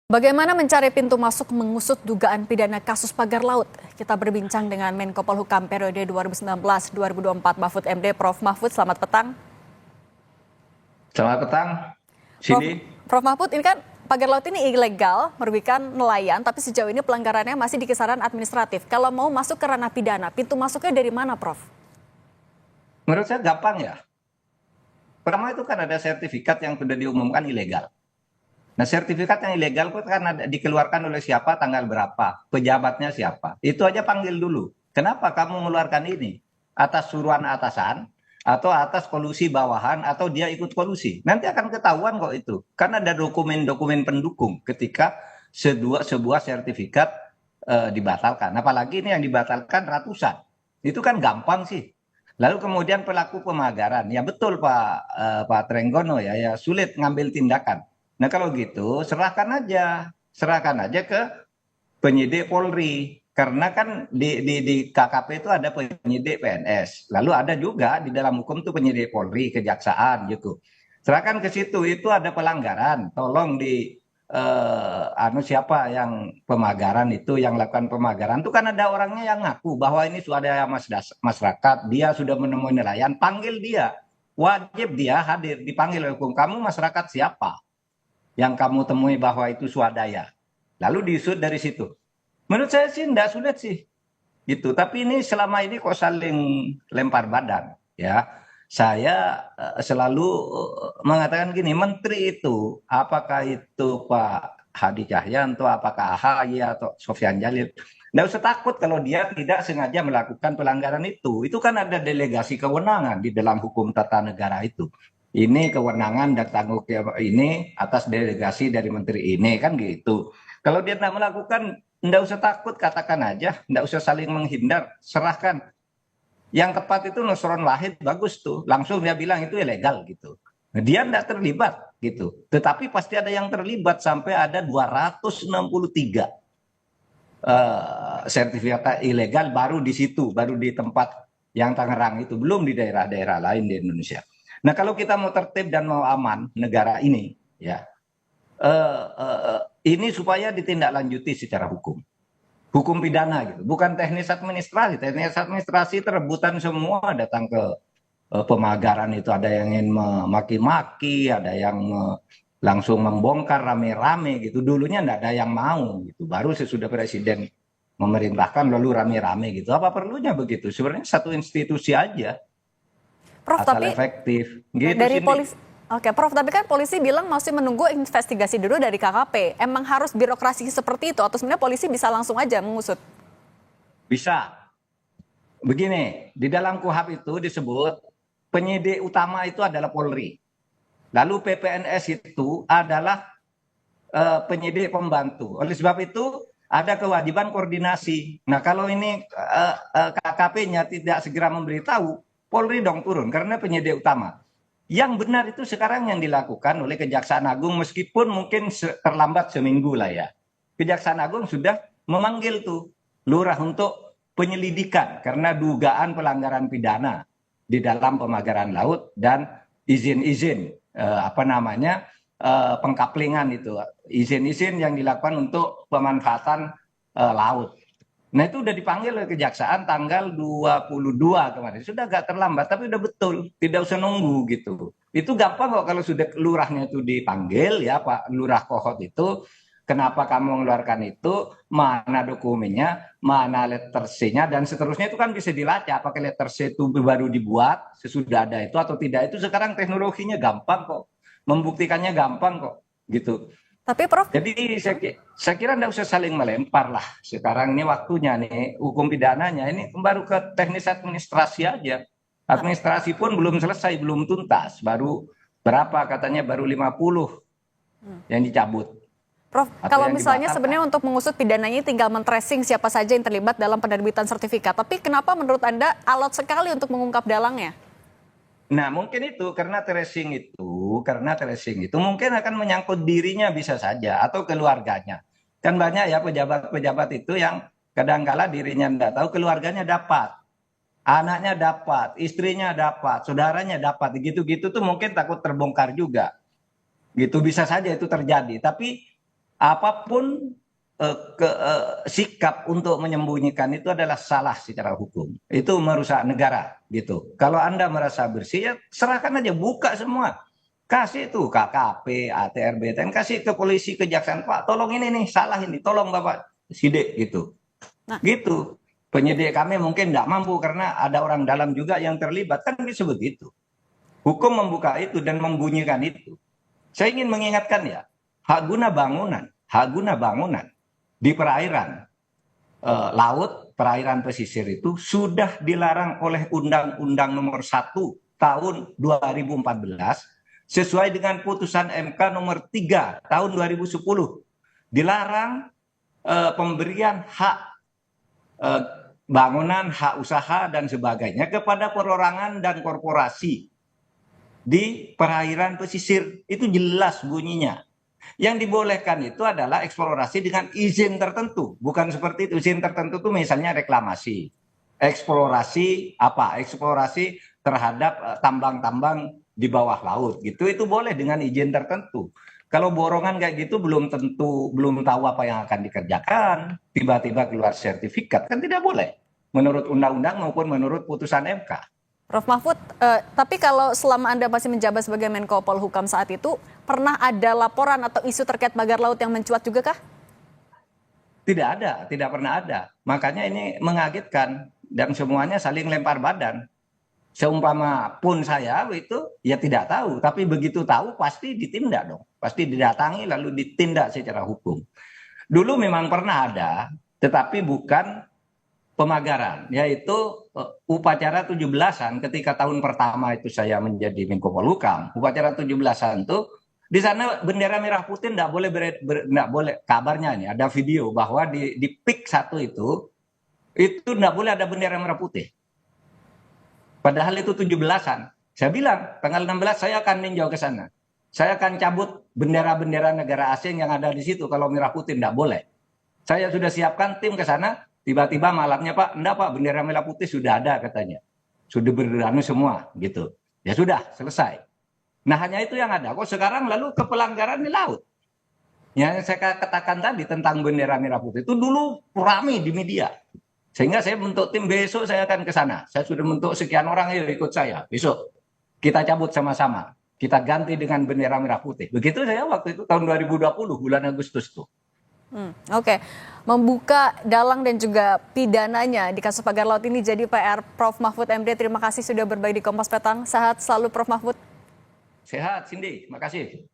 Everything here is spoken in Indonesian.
Bagaimana mencari pintu masuk mengusut dugaan pidana kasus pagar laut? Kita berbincang dengan Menko Polhukam periode 2019-2024 Mahfud MD. Prof. Mahfud, selamat petang. Selamat petang, Prof. Cindy. Prof. Mahfud, ini kan pagar laut ini ilegal, merugikan nelayan, tapi sejauh ini pelanggarannya masih di kisaran administratif. Kalau mau masuk ke ranah pidana, pintu masuknya dari mana, Prof? Menurut saya gampang ya. Pertama itu kan ada sertifikat yang sudah diumumkan ilegal. Nah, sertifikat yang ilegal itu kan dikeluarkan oleh siapa, tanggal berapa, pejabatnya siapa. Itu aja panggil dulu. Kenapa kamu mengeluarkan ini? Atas suruhan atasan, atau atas kolusi bawahan, atau dia ikut kolusi. Nanti akan ketahuan kok itu. Karena ada dokumen-dokumen pendukung ketika sebuah sertifikat dibatalkan. Apalagi ini yang dibatalkan ratusan. Itu kan gampang sih. Lalu kemudian pelaku pemagaran, ya betul Pak Trenggono ya sulit ngambil tindakan. Nah kalau gitu serahkan aja ke penyidik Polri, karena kan di KKP itu ada penyidik PNS, lalu ada juga di dalam hukum itu penyidik Polri, kejaksaan gitu. Serahkan ke situ, itu ada pelanggaran, tolong siapa yang pemagaran itu, yang lakukan pemagaran itu kan ada orangnya yang ngaku bahwa ini sudah ada masyarakat, dia sudah menemui nelayan, panggil dia, wajib dia hadir, dipanggil oleh hukum. Kamu masyarakat siapa yang kamu temui bahwa itu swadaya, lalu diusut dari situ. Menurut saya sih tidak sulit sih gitu, tapi ini selama ini kok saling lempar badan ya. Saya selalu mengatakan gini, menteri itu apakah itu Pak Hadi Cahyanto, apakah AHY atau Sofyan Jalil, tidak usah takut kalau dia tidak sengaja melakukan pelanggaran itu kan ada delegasi kewenangan di dalam hukum tata negara itu. Ini kewenangan dan tanggung jawab ini atas delegasi dari menteri ini kan gitu. Kalau dia tidak melakukan, tidak usah takut, katakan aja, tidak usah saling menghindar, serahkan. Yang tepat itu Nusron Wahid, bagus tuh, langsung dia bilang itu ilegal gitu. Dia tidak terlibat gitu, tetapi pasti ada yang terlibat, sampai ada 263 sertifikat ilegal baru di situ, baru di tempat yang Tangerang itu, belum di daerah-daerah lain di Indonesia. Nah kalau kita mau tertib dan mau aman negara ini, ya ini supaya ditindaklanjuti secara hukum pidana gitu, bukan teknis administrasi. Teknis administrasi terebutan semua datang ke pemagaran itu, ada yang ingin memaki-maki, ada yang langsung membongkar rame-rame gitu. Dulunya enggak ada yang mau gitu, baru sesudah presiden memerintahkan lalu rame-rame gitu. Apa perlunya begitu? Sebenarnya satu institusi aja, Prof, asal tapi efektif gitu dari sih. polisi, oke, Prof, tapi kan polisi bilang masih menunggu investigasi dulu dari KKP. Emang harus birokrasi seperti itu atau sebenarnya polisi bisa langsung aja mengusut? Bisa. Begini, di dalam KUHP itu disebut penyidik utama itu adalah Polri. Lalu PPNS itu adalah penyidik pembantu. Oleh sebab itu ada kewajiban koordinasi. Nah kalau ini KKP-nya tidak segera memberitahu, Polri dong turun karena penyidik utama. Yang benar itu sekarang yang dilakukan oleh Kejaksaan Agung, meskipun mungkin terlambat seminggu lah ya. Kejaksaan Agung sudah memanggil tuh lurah untuk penyelidikan karena dugaan pelanggaran pidana di dalam pemagaran laut dan izin-izin pengkaplingan itu, izin-izin yang dilakukan untuk pemanfaatan laut. Nah itu udah dipanggil oleh Kejaksaan tanggal 22 kemarin. Sudah agak terlambat, tapi udah betul. Tidak usah nunggu gitu. Itu gampang kok kalau sudah lurahnya itu dipanggil ya Pak Lurah Kohot itu. Kenapa kamu mengeluarkan itu, mana dokumennya, mana letter C-nya, dan seterusnya itu kan bisa dilacak. Apakah letter C itu baru dibuat, sesudah ada itu atau tidak. Itu sekarang teknologinya gampang kok. Membuktikannya gampang kok gitu. Tapi Prof, Jadi saya kira tidak usah saling melempar lah. Sekarang ini waktunya nih hukum pidananya ini baru ke teknis administrasi aja. Administrasi pun belum selesai, belum tuntas. Baru berapa katanya, baru 50 yang dicabut Prof, atau kalau yang misalnya dibatalkan. sebenarnya untuk mengusut pidananya tinggal men-tracing siapa saja yang terlibat dalam penerbitan sertifikat. Tapi kenapa menurut Anda alot sekali untuk mengungkap dalangnya? Nah mungkin itu karena tracing itu mungkin akan menyangkut dirinya bisa saja atau keluarganya. Kan banyak ya pejabat-pejabat itu yang kadang-kala dirinya tidak tahu, keluarganya dapat. Anaknya dapat, istrinya dapat, saudaranya dapat, gitu-gitu tuh mungkin takut terbongkar juga. Gitu bisa saja itu terjadi. Tapi apapun sikap untuk menyembunyikan itu adalah salah secara hukum. Itu merusak negara gitu. Kalau Anda merasa bersih, ya serahkan aja, buka semua. Kasih tuh KKP, ATR, BTN, kasih ke polisi, kejaksaan. Pak, tolong ini nih, salah ini, tolong Bapak sidik gitu. Nah, Gitu. Penyidik kami mungkin tidak mampu karena ada orang dalam juga yang terlibat. Kan bisa begitu. Hukum membuka itu dan membunyikan itu. Saya ingin mengingatkan ya, hak guna bangunan di perairan laut, perairan pesisir itu sudah dilarang oleh Undang-Undang Nomor 1 Tahun 2014 sesuai dengan putusan MK Nomor 3 Tahun 2010. Dilarang pemberian hak bangunan, hak usaha dan sebagainya kepada perorangan dan korporasi di perairan pesisir. Itu jelas bunyinya. Yang dibolehkan itu adalah eksplorasi dengan izin tertentu. Bukan seperti itu. Izin tertentu itu misalnya reklamasi. Eksplorasi apa? Eksplorasi terhadap tambang-tambang di bawah laut gitu. Itu boleh dengan izin tertentu. Kalau borongan kayak gitu belum tentu, belum tahu apa yang akan dikerjakan. Tiba-tiba keluar sertifikat. Kan tidak boleh. Menurut undang-undang maupun menurut putusan MK. Prof. Mahfud, tapi kalau selama Anda masih menjabat sebagai Menko Polhukam saat itu, pernah ada laporan atau isu terkait pagar laut yang mencuat juga kah? Tidak ada, tidak pernah ada. Makanya ini mengagetkan dan semuanya saling lempar badan. Seumpama pun saya itu ya tidak tahu, tapi begitu tahu pasti ditindak dong. Pasti didatangi lalu ditindak secara hukum. Dulu memang pernah ada, tetapi bukan pemagaran, yaitu upacara 17-an ketika tahun pertama itu saya menjadi Menko Polhukam. Upacara 17-an itu di sana bendera merah putih tidak boleh tidak boleh, kabarnya nih ada video bahwa di PIK 1 itu tidak boleh ada bendera merah putih. Padahal itu 17-an. Saya bilang tanggal 16 saya akan ninjau ke sana. Saya akan cabut bendera-bendera negara asing yang ada di situ kalau merah putih tidak boleh. Saya sudah siapkan tim ke sana. Tiba-tiba malamnya Pak, enggak Pak, bendera merah putih sudah ada katanya. Sudah beranu semua gitu. Ya sudah, selesai. Nah hanya itu yang ada. Kok sekarang lalu ke pelanggaran di laut. Yang saya katakan tadi tentang bendera merah putih itu dulu ramai di media. Sehingga saya bentuk tim, besok saya akan ke sana. Saya sudah bentuk sekian orang, ayo ikut saya. Besok kita cabut sama-sama. Kita ganti dengan bendera merah putih. Begitu saya waktu itu tahun 2020 bulan Agustus tuh. Oke. Membuka dalang dan juga pidananya di kasus pagar laut ini jadi PR Prof. Mahfud MD. Terima kasih sudah berbagi di Kompas Petang. Sehat selalu Prof. Mahfud. Sehat, Cindy. Makasih.